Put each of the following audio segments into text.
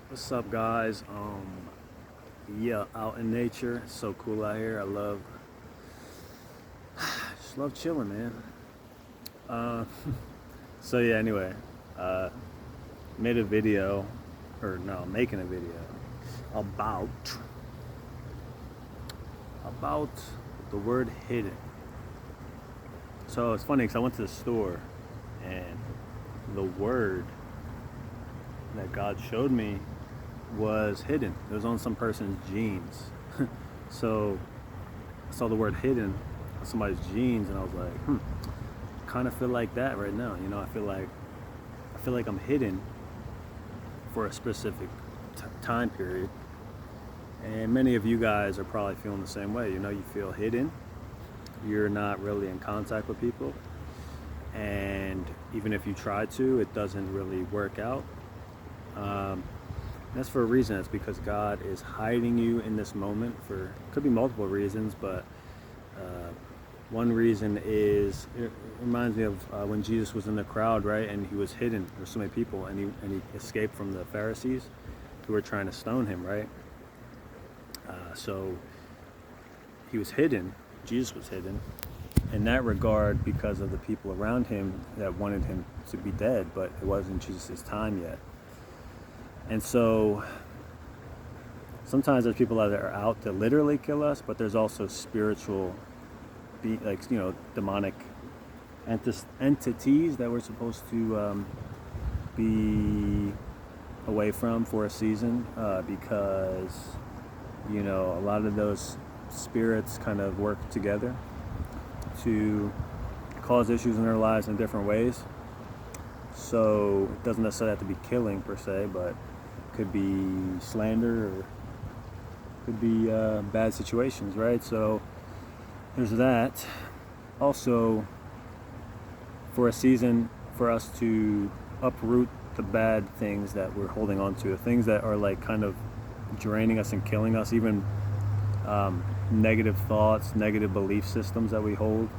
What's up, guys? Yeah, out in nature, it's so cool out here. Just love chilling, man. Uh, so yeah, anyway, uh, made a video, or no, making a video about about the word hidden. So it's funny because I went to the store, and the word that God showed me was hidden. It was on some person's jeans. So I saw the word hidden on somebody's jeans, and I was like, kind of feel like that right now. I feel like I'm hidden for a specific time period. And many of you guys are probably feeling the same way. You feel hidden. You're not really in contact with people. And even if you try to, it doesn't really work out. That's for a reason. It's because God is hiding you in this moment for, could be multiple reasons, but one reason is, it reminds me of when Jesus was in the crowd, right? And he was hidden. There's so many people, and he escaped from the Pharisees who were trying to stone him, right? So he was hidden. Jesus was hidden in that regard because of the people around him that wanted him to be dead, but it wasn't Jesus' time yet. And so sometimes there's people that are out to literally kill us, but there's also spiritual, demonic entities that we're supposed to be away from for a season, because a lot of those spirits kind of work together to cause issues in their lives in different ways. So it doesn't necessarily have to be killing per se, but could be slander, or could be bad situations, right? So there's that. Also, for a season, for us to uproot the bad things that we're holding on to, the things that are like kind of draining us and killing us, even negative thoughts, negative belief systems that we hold.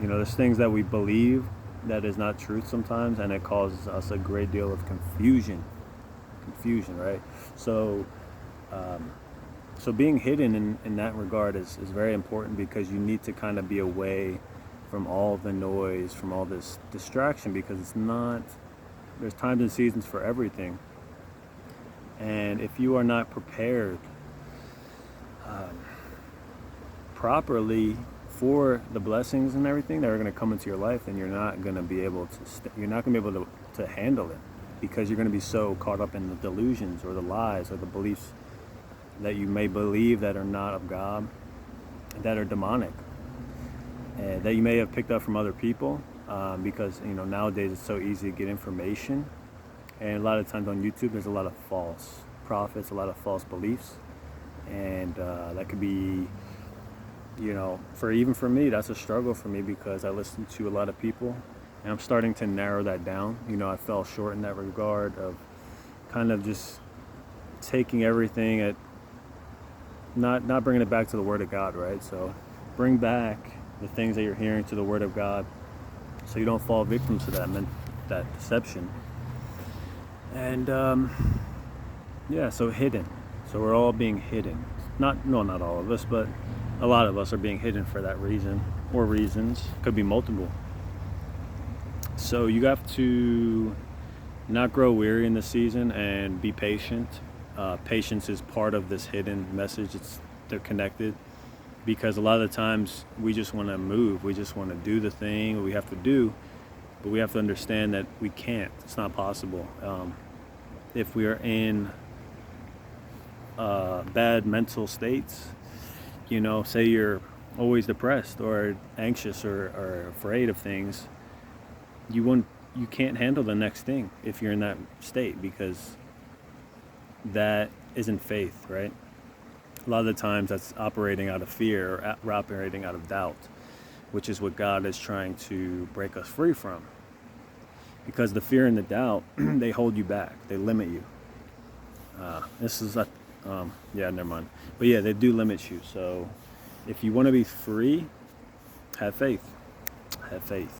There's things that we believe that is not truth sometimes, and it causes us a great deal of confusion, right? So being hidden in that regard is very important, because you need to kind of be away from all the noise, from all this distraction, because there's times and seasons for everything. And if you are not prepared properly for the blessings and everything that are going to come into your life, then you're not going to be able to handle it, because you're going to be so caught up in the delusions or the lies or the beliefs that you may believe that are not of God, that are demonic, that you may have picked up from other people, because nowadays it's so easy to get information, and a lot of times on YouTube there's a lot of false prophets, a lot of false beliefs, and that could be, for me, that's a struggle for me, because I listen to a lot of people, and I'm starting to narrow that down. I fell short in that regard of kind of just taking everything at, not bringing it back to the Word of God, right? So bring back the things that you're hearing to the Word of God, so you don't fall victim to that deception. And so hidden. So we're all being hidden. Not all of us, but a lot of us are being hidden for that reason, or reasons. Could be multiple. So you have to not grow weary in the season and be patient. Patience is part of this hidden message. They're connected, because a lot of the times we just want to move. We just want to do the thing we have to do, but we have to understand that we can't. It's not possible. If we are in bad mental states, say you're always depressed or anxious or afraid of things, you can't handle the next thing if you're in that state, because that isn't faith, right? A lot of the times that's operating out of fear, or operating out of doubt, which is what God is trying to break us free from. Because the fear and the doubt, they hold you back, they limit you. Never mind. But yeah, they do limit you. So if you want to be free, have faith. Have faith.